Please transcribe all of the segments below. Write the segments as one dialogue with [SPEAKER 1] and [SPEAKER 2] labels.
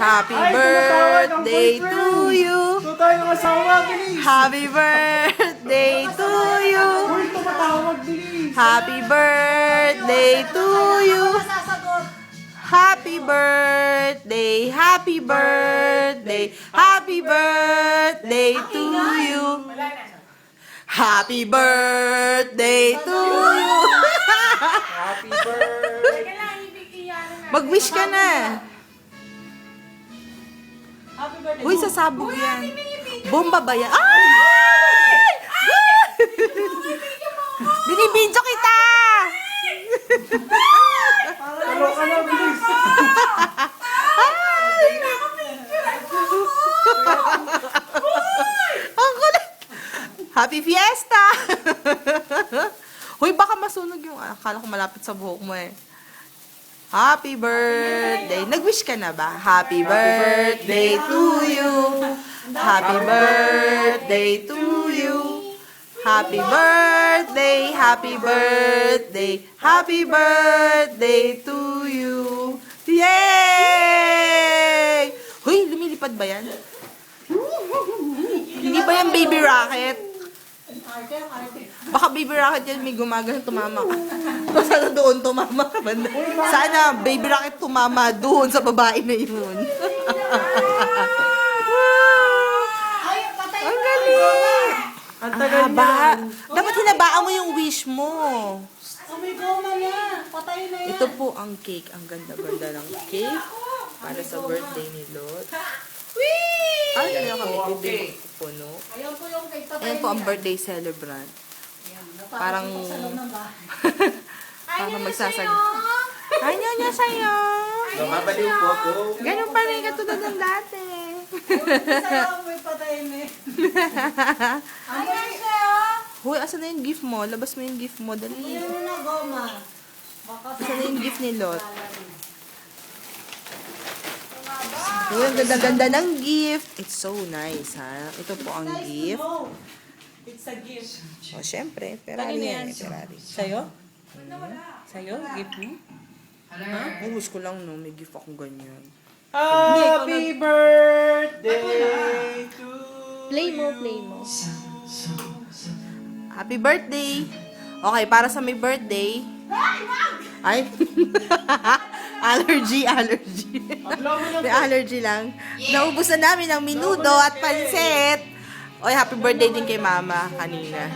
[SPEAKER 1] Happy
[SPEAKER 2] Ay, tumatawag ang
[SPEAKER 1] birthday to
[SPEAKER 2] boyfriend.
[SPEAKER 1] you.
[SPEAKER 2] Ito tayo ng asawa, bilis.
[SPEAKER 1] Happy birthday to you.
[SPEAKER 2] Uy, tumatawag, bilis.
[SPEAKER 1] Happy birthday to you. Happy birthday, happy birthday, happy birthday to you. Happy birthday to you.
[SPEAKER 2] Happy birthday.
[SPEAKER 1] Mag-wish ka na.
[SPEAKER 3] Happy birthday.
[SPEAKER 1] Uy, sasabog yan. Bomba ba yan? Ay! Binibidyo kita!
[SPEAKER 2] Kaloka na, bilis.
[SPEAKER 1] Ang kulit! Happy Fiesta! Hoy, baka masunog yung... Akala ko malapit sa buhok mo eh. Happy birthday! Nag-wish ka na ba? Happy birthday to you! Happy birthday to you! Happy birthday! Happy birthday! Happy birthday to you! Yay! Hoy, lumilipad ba yan? Hindi ba yan baby rocket? Baka baby rocket yan, may gumagano, tumama ka. Sana doon tumama ka banda. Sana baby rocket tumama doon sa babae na yun. Ang galing!
[SPEAKER 2] Ang
[SPEAKER 1] Ang
[SPEAKER 2] tagal
[SPEAKER 1] haba.
[SPEAKER 2] niyan.
[SPEAKER 1] Dapat hinabaan mo yung wish mo.
[SPEAKER 3] Oh, may goma na. Patay na yan.
[SPEAKER 1] Ito po ang cake. Ang ganda-ganda ng cake. Para sa birthday ni Lot. Ay, ano kami bibili puno.
[SPEAKER 3] Ayan po yung kay tatay.
[SPEAKER 1] Ayan po ang birthday celebrant. Parang... Parang magsasag... Ay, niya sa'yo!
[SPEAKER 2] Mabaliw po ko.
[SPEAKER 1] Ganun pa rin katulad ng dati.
[SPEAKER 3] Sa'yo, may patay na eh. Ayan siya.
[SPEAKER 1] Hoy, asan na yung gift mo? Labas mo yung gift mo, dali.
[SPEAKER 3] Ayan mo na goma. Baka
[SPEAKER 1] Asan na yung gift ni Lot? Hoy, ang ganda-ganda ng gift. It's so nice, ha? Ito po ang gift.
[SPEAKER 3] no. It's a gift.
[SPEAKER 1] O, syempre, Ferrari yan. Ferrari.
[SPEAKER 3] Sa'yo? Sa'yo? Gift mo?
[SPEAKER 1] Ha? Wish ko lang, no? May gift akong ganyan.
[SPEAKER 2] Happy birthday to
[SPEAKER 1] Play mo. Happy birthday! Okay, para sa may birthday... Ay! allergy. May allergy lang. Naubusan namin ng minudo at pansit. Oy, happy birthday din kay Mama kanina.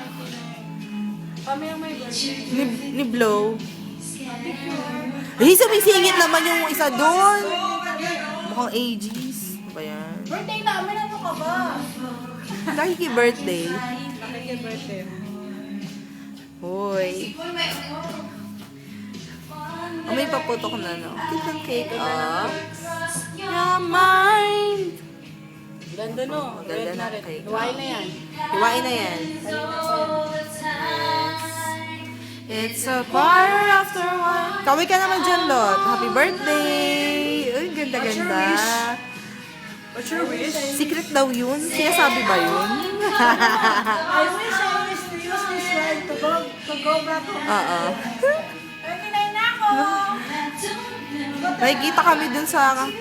[SPEAKER 3] Kami ang may birthday.
[SPEAKER 1] Ni Blow. Eh, sumisingit naman yung isa doon. Mukhang ages. Ano ba yan?
[SPEAKER 3] Birthday namin, ano ka ba?
[SPEAKER 1] Nakiki-birthday.
[SPEAKER 3] Nakikibirthday.
[SPEAKER 1] Hoy. Oh, may paputok na, no? Cute ng cake. Oh. You're mine.
[SPEAKER 3] Ganda no.
[SPEAKER 1] Ganda na cake.
[SPEAKER 3] Hiwain na yan.
[SPEAKER 1] Hiwain na yan. It's a quarter after one. Kaway ka naman dyan, Lot. Happy birthday! Uy, ganda-ganda.
[SPEAKER 2] What's your wish?
[SPEAKER 1] Secret daw yun? Sinasabi ba yun?
[SPEAKER 3] I wish I was to use this one to go back home.
[SPEAKER 1] Oo.
[SPEAKER 3] 39 na ako!
[SPEAKER 1] Nakikita kami dun sa lamin.